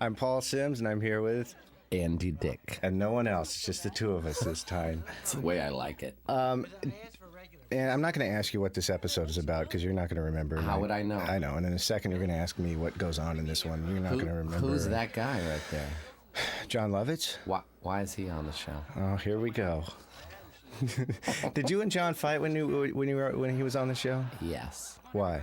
I'm Paul Sims, and I'm here with Andy Dick. And no one else. It's just the two of us this time. It's the way I like it. And I'm not going to ask you what this episode is about because you're not going to remember. How would I know? I know. And in a second, you're going to ask me what goes on in this one. You're not going to remember. Who's that guy right there? John Lovitz? Why is he on the show? Oh, here we go. Did you and John fight when he was on the show? Yes. Why?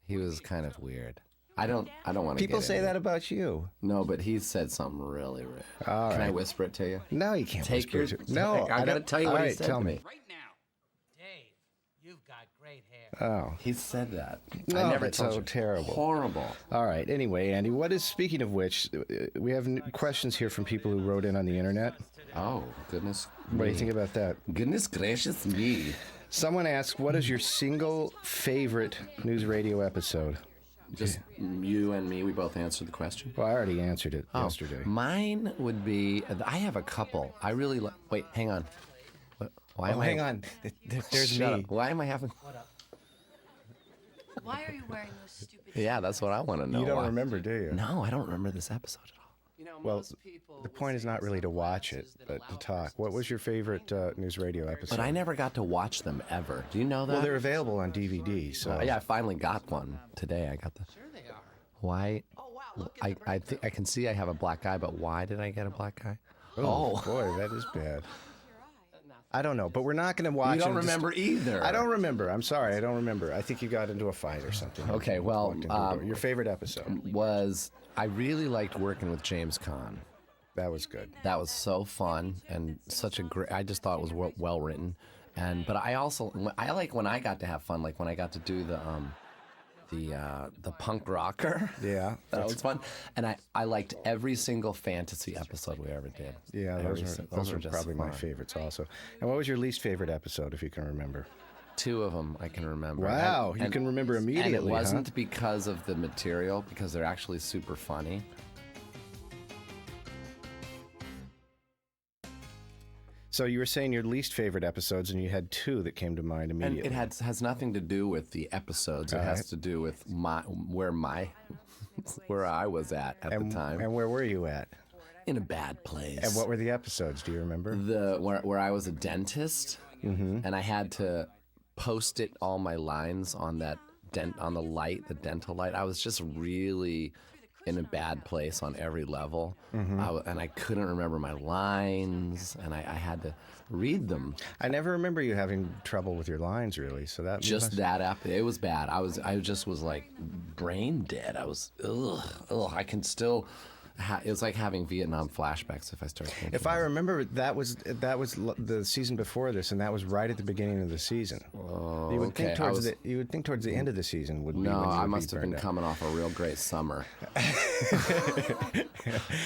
He was kind of weird. I don't want to. People say that about you. No, but he said something really rude. All Can right. I whisper it to you? No, you can't whisper it to No, I got to tell you what he said tell to me. Right now, Dave, you've got great hair. Oh. He said that. No, I never that's told so you. terrible. Horrible. All right. Anyway, Andy, speaking of which, we have questions here from people who wrote in on the internet. Oh, goodness. What do you think about that? Goodness gracious me. Someone asked, what is your single favorite News Radio episode? Just you and me, we both answered the question. Well, I already answered it yesterday. Mine would be, I have a couple. I really wait, hang on. Hang on. There's Shut me. up. Why am I having... Why are you wearing those stupid Yeah, that's what I want to know. You don't Why? remember, do you? No, I don't remember this episode at all. Well, the point is not really to watch it, but to talk. What was your favorite News Radio episode? But I never got to watch them ever. Do you know that? Well, they're available on DVD, so... Yeah, I finally got one today. I got the... Sure they are. Why? Oh, wow, look I at think I can see I have a black eye, but why did I get a black eye? Oh, boy, that is bad. I don't know, but we're not going to watch. You don't remember either. I don't remember. I'm sorry, I don't remember. I think you got into a fight or something. Okay, well, Walked into the door. Your favorite episode? I really liked working with James Caan. That was good. That was so fun and such a great. I just thought it was well written, but I like when I got to have fun, like when I got to do the punk rocker. Yeah, that was fun, and I liked every single fantasy episode we ever did. Yeah, those are just probably fun. my favorites also. And what was your least favorite episode, if you can remember? Two of them I can remember. Wow, you can remember immediately. And it wasn't because of the material, because they're actually super funny. So you were saying your least favorite episodes, and you had two that came to mind immediately. And it has nothing to do with the episodes. It has to do with where I was at the time. And where were you at? In a bad place. And what were the episodes? Do you remember? Where I was a dentist, and I had to post-it all my lines on that on the dental light. I was just really in a bad place on every level, and I couldn't remember my lines, and I had to read them. I never remember you having trouble with your lines, really. So that it was bad. I just was like brain dead. I was I can still. It was like having Vietnam flashbacks if I start thinking. If I remember, that was the season before this, and that was right at the beginning of the season. Oh, you would think towards the end of the season would be. No, when you would I must be have been burned out. coming off a real great summer.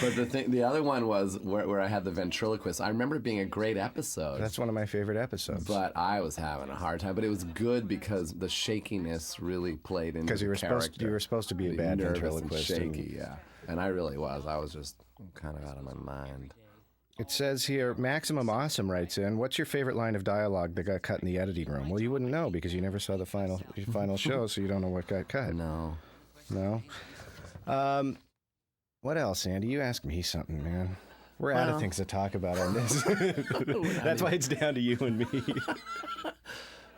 But the other one was where I had the ventriloquist. I remember it being a great episode. That's one of my favorite episodes. But I was having a hard time. But it was good because the shakiness really played into the character. You were supposed to be a bad nervous ventriloquist. And shaky, yeah. And I really was. I was just kind of out of my mind. It says here, Maximum Awesome writes in, what's your favorite line of dialogue that got cut in the editing room? Well, you wouldn't know because you never saw the final show, so you don't know what got cut. No. What else, Andy? You ask me something, man. We're out of things to talk about on this. That's why it's down to you and me.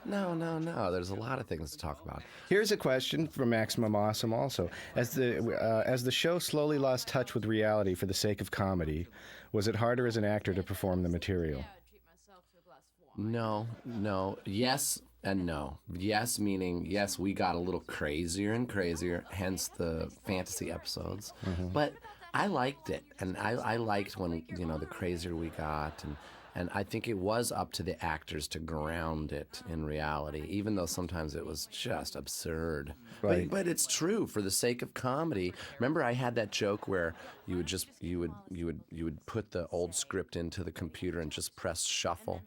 No. There's a lot of things to talk about. Here's a question from Maximum Awesome also. As the show slowly lost touch with reality for the sake of comedy, was it harder as an actor to perform the material? No. Yes and no. Yes, meaning, yes, we got a little crazier and crazier, hence the fantasy episodes. But I liked it. And I liked when, the crazier we got. And I think it was up to the actors to ground it in reality, even though sometimes it was just absurd. Right. But it's true for the sake of comedy. Remember, I had that joke where you would put the old script into the computer and just press shuffle.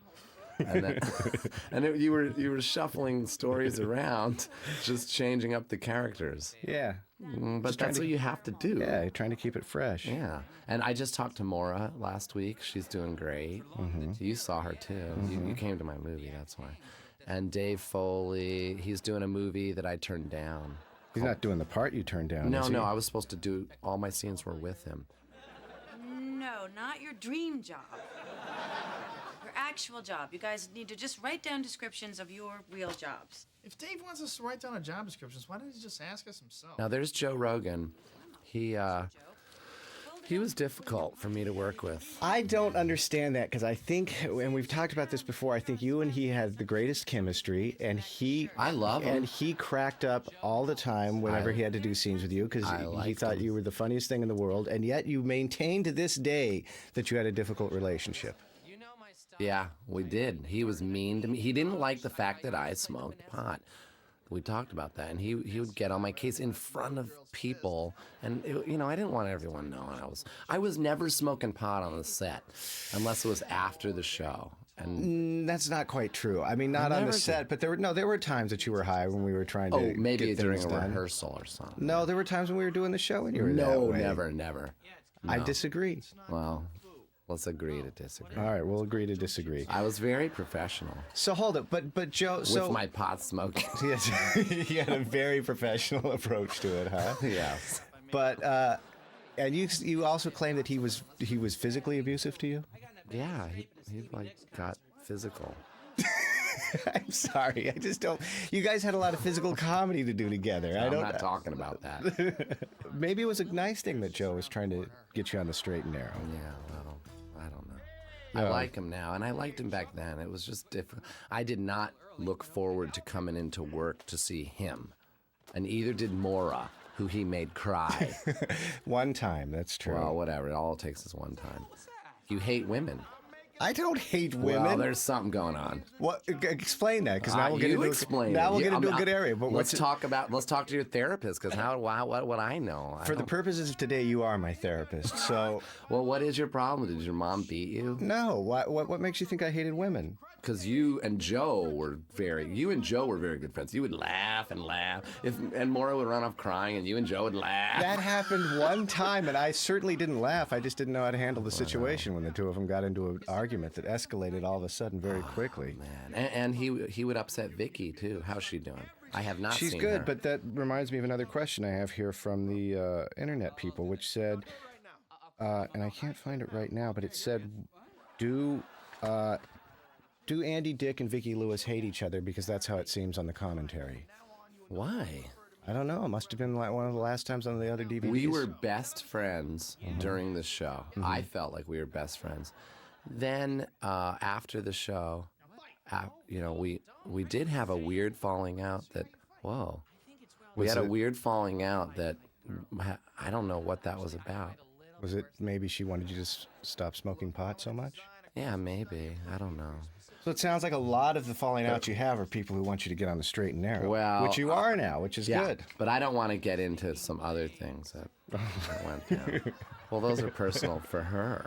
You were shuffling stories around, just changing up the characters. Yeah. But that's what you have to do. Yeah, you're trying to keep it fresh. Yeah. And I just talked to Maura last week. She's doing great. You saw her too. You came to my movie, that's why. And Dave Foley, he's doing a movie that I turned down. He's not doing the part you turned down, No, is he? no, I was supposed to do all my scenes were with him. No, not your dream job. Your actual job. You guys need to just write down descriptions of your real jobs. If Dave wants us to write down our job descriptions, why don't he just ask us himself? Now there's Joe Rogan. He was difficult for me to work with. I don't understand that because I think, and we've talked about this before, I think you and he had the greatest chemistry, and I love him. And he cracked up all the time whenever he had to do scenes with you because I he liked thought him. you were the funniest thing in the world, and yet you maintain to this day that you had a difficult relationship. Yeah, we did. He was mean to me. He didn't like the fact that I smoked pot. We talked about that, and he would get on my case in front of people, and I didn't want everyone knowing I was never smoking pot on the set, unless it was after the show. And That's not quite true. I mean, not on the never set, but there were times that you were high when we were trying to maybe get during things a done. rehearsal or something. No, there were times when we were doing the show and you were that No, way. never. I disagree. Well, let's agree to disagree. All right, we'll agree to disagree. I was very professional So hold it, but Joe, with my pot smoking. yes, he had a very professional approach to it, huh? Yes. But and you also claim that he was physically abusive to you. Yeah, he like got physical. I'm sorry, I just don't. You guys had a lot of physical comedy to do together. I'm not talking about that. Maybe it was a nice thing that Joe was trying to get you on the straight and narrow. Yeah, well, I don't know. I like him now, and I liked him back then. It was just different. I did not look forward to coming into work to see him, and either did Maura, who he made cry. One time, that's true. Well, whatever. All it takes is one time. You hate women. I don't hate women. Well, there's something going on. What? Explain that, because now we'll get you into explain. now we'll it. get into I'm- a good area. But let's talk to your therapist, because what I know. For the purposes of today, you are my therapist. So Well, what is your problem? Did your mom beat you? no, what makes you think I hated women? Because you and Joe were very good friends. You would laugh and laugh. And Maura would run off crying, and you and Joe would laugh. That happened one time, and I certainly didn't laugh. I just didn't know how to handle the situation when the two of them got into an argument that escalated all of a sudden very quickly. Man. And he would upset Vicky too. How's she doing? I have not She's seen good, her. but that reminds me of another question I have here from the internet people, which said, and I can't find it right now, but it said, do Andy Dick and Vicki Lewis hate each other? Because that's how it seems on the commentary. Why? I don't know. It must have been like one of the last times on the other DVDs. We were best friends during the show. I felt like we were best friends. Then after the show, we did have a weird falling out that, we had a weird falling out that I don't know what that was about. Was it maybe she wanted you to stop smoking pot so much? Yeah, maybe. I don't know. So it sounds like a lot of the falling outs you have are people who want you to get on the straight and narrow. Well, which you are now, which is Yeah, good. but I don't want to get into some other things that went down. Well, those are personal for her.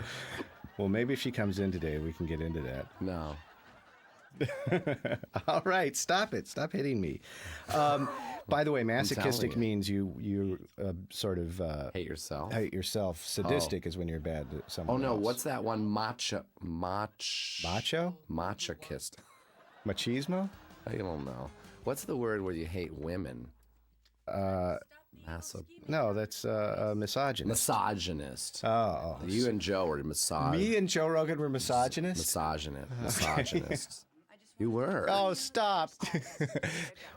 Well, maybe if she comes in today, we can get into that. No. All right, stop it. Stop hitting me. By the way, masochistic you. means you sort of Hate yourself. hate yourself. Sadistic is when you're bad to Oh someone no, else. what's that one? Macho? Masochist. Machismo? I don't know. What's the word where you hate women? No, that's misogynist. Misogynist. Oh. You and Joe were Me and Joe Rogan were misogynists? misogynists. You were. Oh, stop.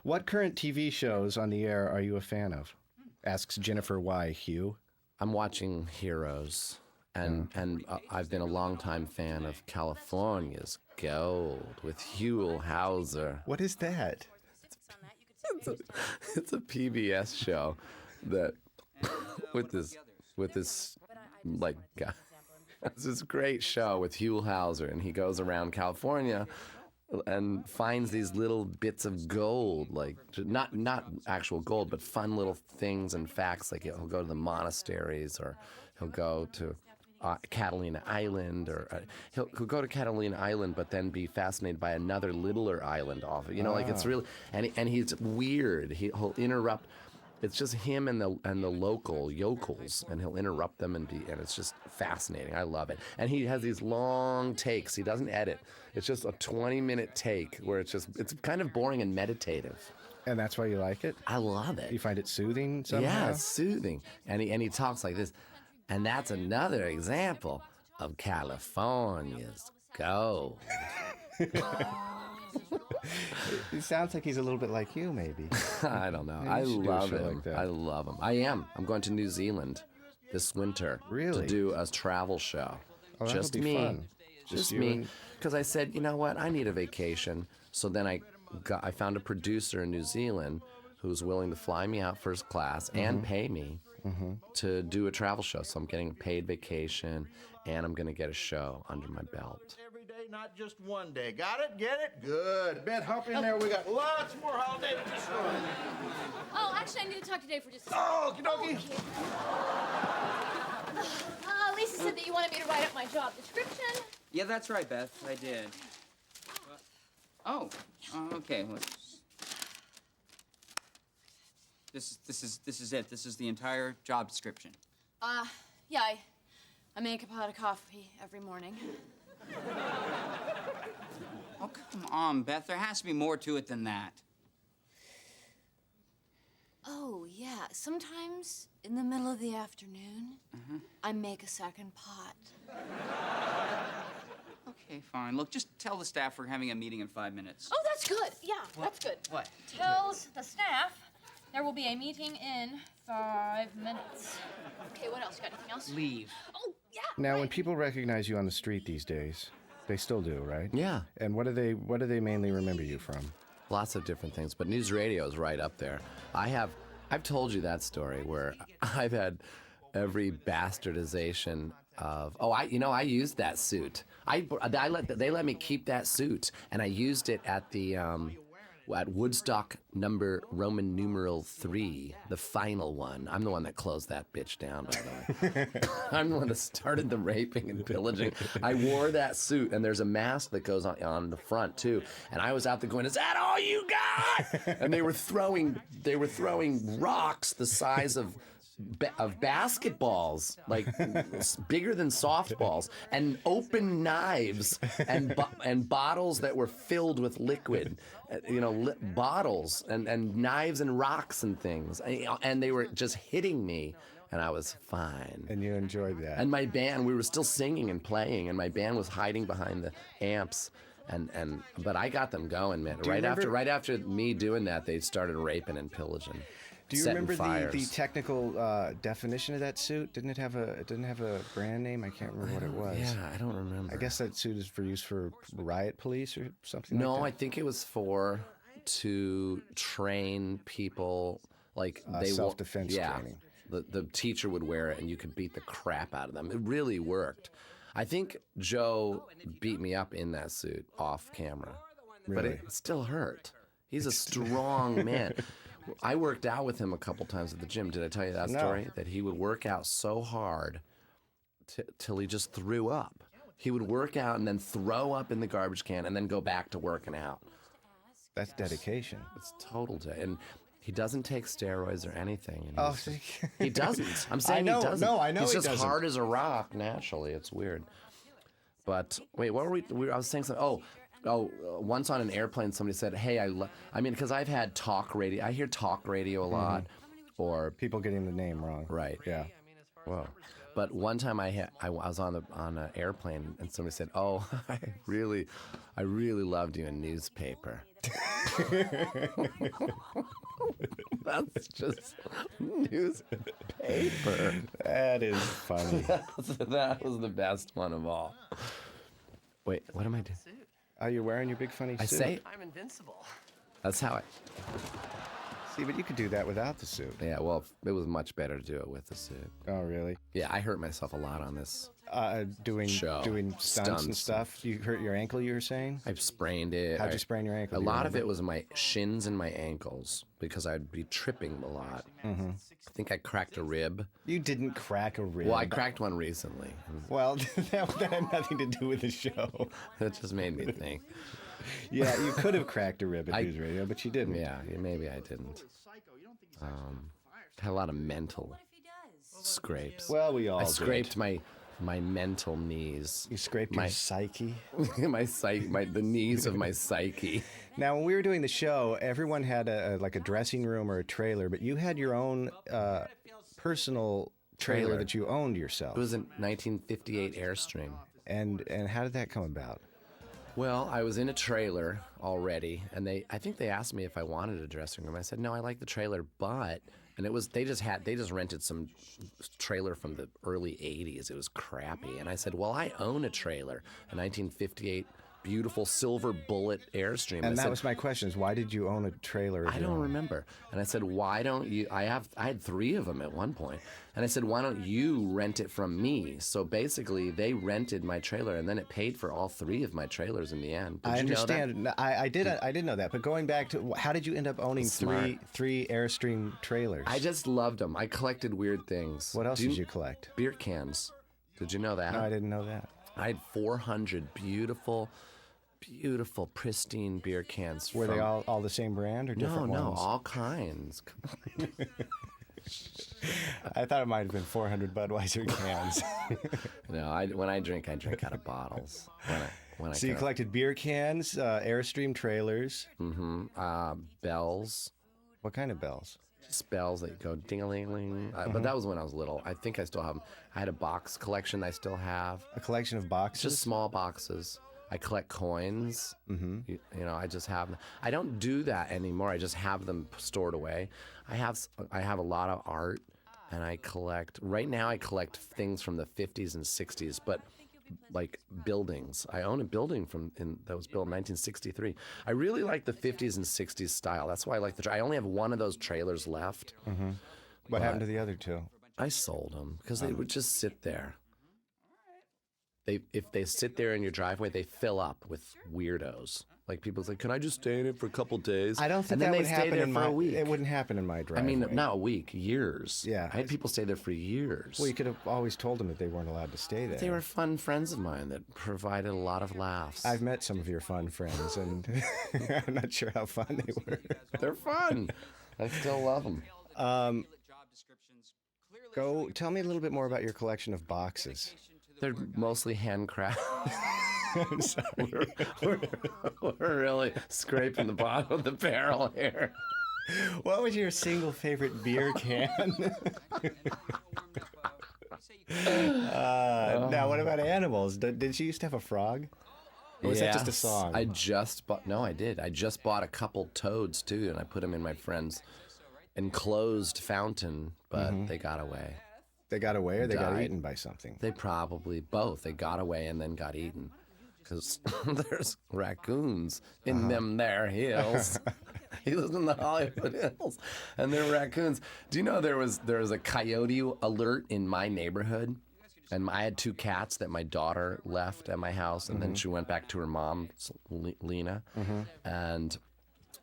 What current TV shows on the air are you a fan of? Asks Jennifer Y. Hugh. I'm watching Heroes, and I've been a longtime fan of California's Gold with Huell Hauser. What is that? It's a PBS show that with this like guy. It's this great show with Huell Hauser, and he goes around California and finds these little bits of gold, like not actual gold, but fun little things and facts. Like he'll go to the monasteries, or he'll go to Catalina Island, or he'll go to Catalina Island, but then be fascinated by another littler island off it. Like it's really, and he's weird. He'll interrupt. It's just him and the local yokels, and he'll interrupt them and it's just fascinating. I love it. And he has these long takes. He doesn't edit. It's just a 20-minute take where it's kind of boring and meditative. And that's why you like it? I love it. You find it soothing somehow? Yeah, it's soothing. And he talks like this. And that's another example of California's gold. It sounds like he's a little bit like you, maybe. I don't know. Maybe I you should do a love show him. like that. I love him. I am. I'm going to New Zealand this winter. Really? To do a travel show. Oh, that'll Just be me. fun. Just you me. and- Because I said, you know what? I need a vacation. So then I found a producer in New Zealand who's willing to fly me out first class and pay me to do a travel show. So I'm getting a paid vacation, and I'm going to get a show under my belt. Every day, not just one day. Got it? Get it? Good. Bet hop in there. We got lots more holiday to destroy. Oh, actually, I need to talk to Dave for just a second. Oh, okie dokie. Lisa said that you wanted me to write up my job description. Yeah, that's right, Beth. I did. Okay. Well, this is it. This is the entire job description. Yeah, I make a pot of coffee every morning. Oh, come on, Beth. There has to be more to it than that. Oh, yeah. Sometimes in the middle of the afternoon, I make a second pot. Okay, fine. Look, just tell the staff we're having a meeting in 5 minutes. Oh, that's good. Yeah, that's good. What? Tells the staff there will be a meeting in 5 minutes. Okay, what else? You got anything else? Leave. Oh, yeah. Now, when right. people recognize you on the street these days, they still do, right? Yeah. And what do they mainly remember you from? Lots of different things, but NewsRadio is right up there. I've told you that story where I've had every bastardization of. Oh, I used that suit. They let me keep that suit, and I used it at the at Woodstock number Roman numeral 3, the final one. I'm the one that closed that bitch down, by the way. I'm the one that started the raping and pillaging. I wore that suit, and there's a mask that goes on the front too. And I was out there going, "Is that all you got?" And they were throwing rocks the size of basketballs, like bigger than softballs, and open knives and bottles that were filled with liquid, bottles and knives and rocks and things, and they were just hitting me, and I was fine. And you enjoyed that. And my band, we were still singing and playing, and my band was hiding behind the amps. But I got them going, man. Right after me doing that, they started raping and pillaging. Do you setting remember the fires. technical definition of that suit? Didn't it have a brand name? I can't remember what it was. Yeah, I don't remember. I guess that suit is for use for riot police or something No, I like think it was to train people like self-defense training. The teacher would wear it and you could beat the crap out of them. It really worked. I think Joe beat me up in that suit off camera, but Really? it still hurt. He's a strong man. I worked out with him a couple times at the gym. Did I tell you that No. story? That he would work out so hard till he just threw up. He would work out and then throw up in the garbage can and then go back to working out. That's dedication. It's total and he doesn't take steroids or anything. And Oh, he doesn't. I'm saying I know, he doesn't. no, I know He's he just doesn't. hard as a rock naturally. It's weird. But wait, what were we? I was saying something. Once on an airplane, somebody said, "Hey, because I've had talk radio. I hear talk radio a lot, or People getting the name wrong. right. Yeah. Whoa. But one time I was on an airplane and somebody said, "Oh, I really loved you in newspaper." That's just newspaper. That is funny. That was the best one of all. Wait, what am I doing? Oh, you're wearing your big funny suit. I say I'm invincible. that's how I. See, but you could do that without the suit. Yeah, well, it was much better to do it with the suit. Oh, really? Yeah, I hurt myself a lot on this. Doing Show. stunts and stuff. You hurt your ankle, you were saying? I sprained it. How'd you sprain your ankle? A Do you lot of remember? it was my shins and my ankles because I'd be tripping a lot. Mm-hmm. I think I cracked a rib. You didn't crack a rib. Well, I cracked one recently. Well, that had nothing to do with the show. That just made me think. Yeah, you could have cracked a rib at NewsRadio, but you didn't. Yeah, maybe I didn't. Had a lot of mental scrapes. Well, we all I did. scraped my my mental knees. You scraped your psyche. The knees of my psyche. Now, when we were doing the show, everyone had like a dressing room or a trailer, but you had your own personal trailer that you owned yourself. It was a 1958 Airstream. And how did that come about? Well, I was in a trailer already, and I think they asked me if I wanted a dressing room. I said no, I like the trailer, and it was they just rented some trailer from the early '80s. It was crappy, and I said, well, I own a trailer, a 1958 beautiful silver bullet Airstream. And that was my question: is why did you own a trailer? I don't remember. And I said, why don't you? I had 3 of them at one point, and I said, why don't you rent it from me? So basically, they rented my trailer, and then it paid for all 3 of my trailers in the end. Did I you understand. know that? I did know that. But going back to how did you end up owning Smart. three Airstream trailers? I just loved them. I collected weird things. What else did you collect? Beer cans. Did you know that? No, I didn't know that. I had 400 beautiful, pristine beer cans. Were they all the same brand or different ones? No, all kinds. I thought it might have been 400 Budweiser cans. No, when I drink out of bottles. So you collected beer cans, Airstream trailers. Bells. What kind of bells? Just bells that go ding-a-ling-ling. But that was when I was little. I think I still have them. I had a box collection I still have. A collection of boxes? Just small boxes. I collect coins. You know, I just have them. I don't do that anymore. I just have them stored away. I have a lot of art, and I collect. Right now, I collect things from the 50s and 60s, but like buildings. I own a building that was built in 1963. I really like the 50s and 60s style. That's why I like I only have one of those trailers left. What happened to the other 2? I sold them because they would just sit there. If they sit there in your driveway, they fill up with weirdos. Like people say, "Can I just stay in it for a couple days?" I don't think and then that they would stay happen there in for my a week. It wouldn't happen in my driveway. I mean, not a week, years. Yeah. I had people stay there for years. Well, you could have always told them that they weren't allowed to stay there. They were fun friends of mine that provided a lot of laughs. I've met some of your fun friends, and I'm not sure how fun they were. They're fun. I still love them. Tell me a little bit more about your collection of boxes. They're mostly handcrafted. I'm sorry. We're really scraping the bottom of the barrel here. What was your single favorite beer can? Now, what about animals? Did she used to have a frog? Or was that just a song? I just bought. No, I did. I just bought a couple toads too, and I put them in my friend's enclosed fountain, but they got away. They got away, or they got Died. eaten by something? They probably both. They got away and then got eaten. Because there's raccoons in them there hills. He lives in the Hollywood Hills, and there are raccoons. Do you know there was a coyote alert in my neighborhood? And I had 2 cats that my daughter left at my house, and then she went back to her mom, Lena, and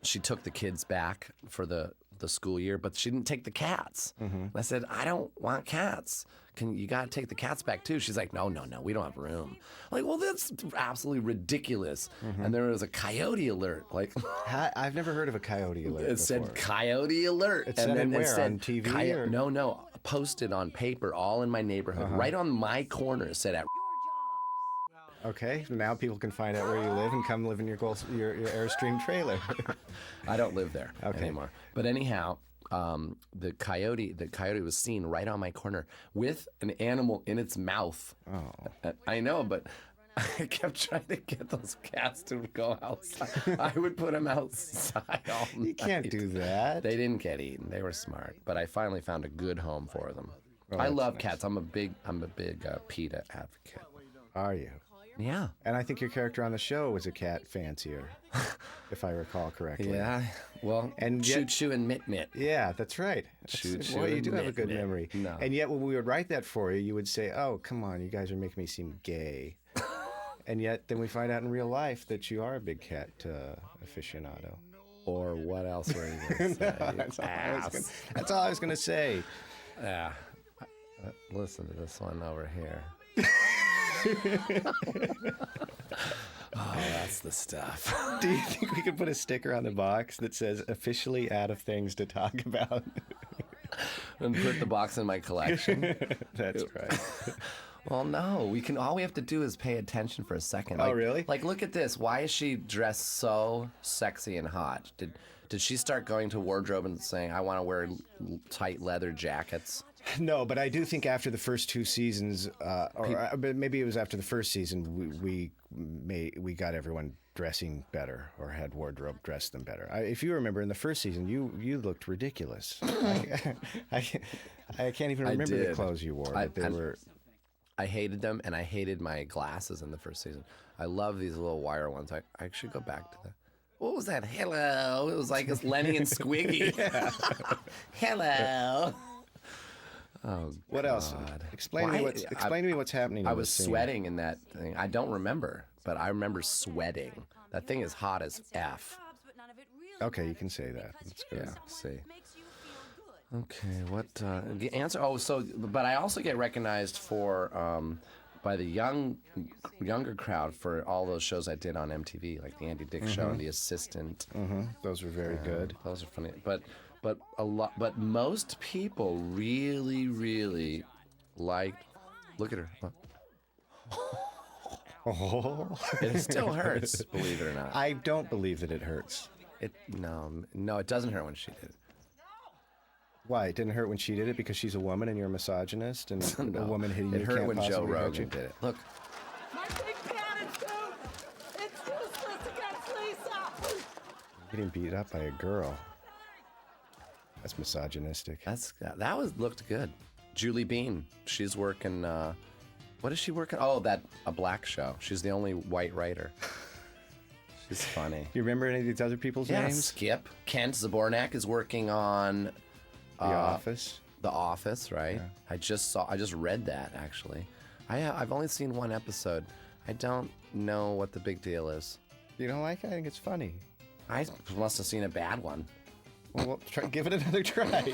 she took the kids back for the school year, but she didn't take the cats. I said, I don't want cats. You got to take the cats back too. She's like, no, we don't have room. I'm like, well, that's absolutely ridiculous. And there was a coyote alert. Like, I've never heard of a coyote alert. it said coyote alert. It said it where? On TV? Or? No, posted on paper, all in my neighborhood, right on my corner. It said Okay, so now people can find out where you live and come live in your Airstream trailer. I don't live there anymore. But anyhow, the coyote was seen right on my corner with an animal in its mouth. Oh. I know, but I kept trying to get those cats to go outside. I would put them outside all night. You can't do that. They didn't get eaten. They were smart. But I finally found a good home for them. Oh, I love cats. I'm a big PETA advocate. Are you? Yeah. And I think your character on the show was a cat fancier, if I recall correctly. Yeah. Well, and Choo yet, Choo and Mit Mit. Yeah, that's right. Choo Choo. Well, you and do have a Mit good Mit. memory. No. And yet, when we would write that for you, you would say, "Oh, come on, you guys are making me seem gay." And yet, then we find out in real life that you are a big cat aficionado. Or what else were you going to say? That's all I was going to say. Yeah. Listen to this one over here. Oh, that's the stuff. Do you think we could put a sticker on the box that says "officially out of things to talk about"? And put the box in my collection. That's right. Well, no, all we have to do is pay attention for a second. Oh, really? Like, look at this. Why is she dressed so sexy and hot? Did she start going to wardrobe and saying, I want to wear tight leather jackets? No, but I do think after the first 2 seasons, but maybe it was after the first season, we got everyone dressing better or had wardrobe dress them better. If you remember in the first season, you looked ridiculous. I can't even remember the clothes you wore. But they were. I hated them, and I hated my glasses in the first season. I love these little wire ones. I should go back to that. What was that? Hello. It was like it's Lenny and Squiggy. Hello. Oh, what else? Explain to me what's happening. I was sweating in that thing. I don't remember, but I remember sweating. That thing is hot as F. Okay, you can say that. That's good. Yeah, see. Okay, what the answer? Oh, but I also get recognized for by the younger crowd for all those shows I did on MTV, like the Andy Dick Show and The Assistant. Those were very good. Those are funny, but most people really liked. Look at her. Oh. It still hurts, believe it or not. I don't believe that it hurts. No, it doesn't hurt when she did it. Why? It didn't hurt when she did it because she's a woman and you're a misogynist and No, a woman hitting you it hurt can't when Joe possibly hurt Rogan you? did it. Look, My big padded suit! It's useless against Lisa! Getting beat up by a girl. That's misogynistic. that looked good. Julie Bean, she's working. What is she working? Oh, a black show. She's the only white writer. She's funny. You remember any of these other people's Yeah, names? Skip. Kent Zabornak is working on The Office. The Office, right? Yeah. I just read that actually. I've only seen one episode. I don't know what the big deal is. You don't like it? I think it's funny. I must have seen a bad one. Well, give it another try.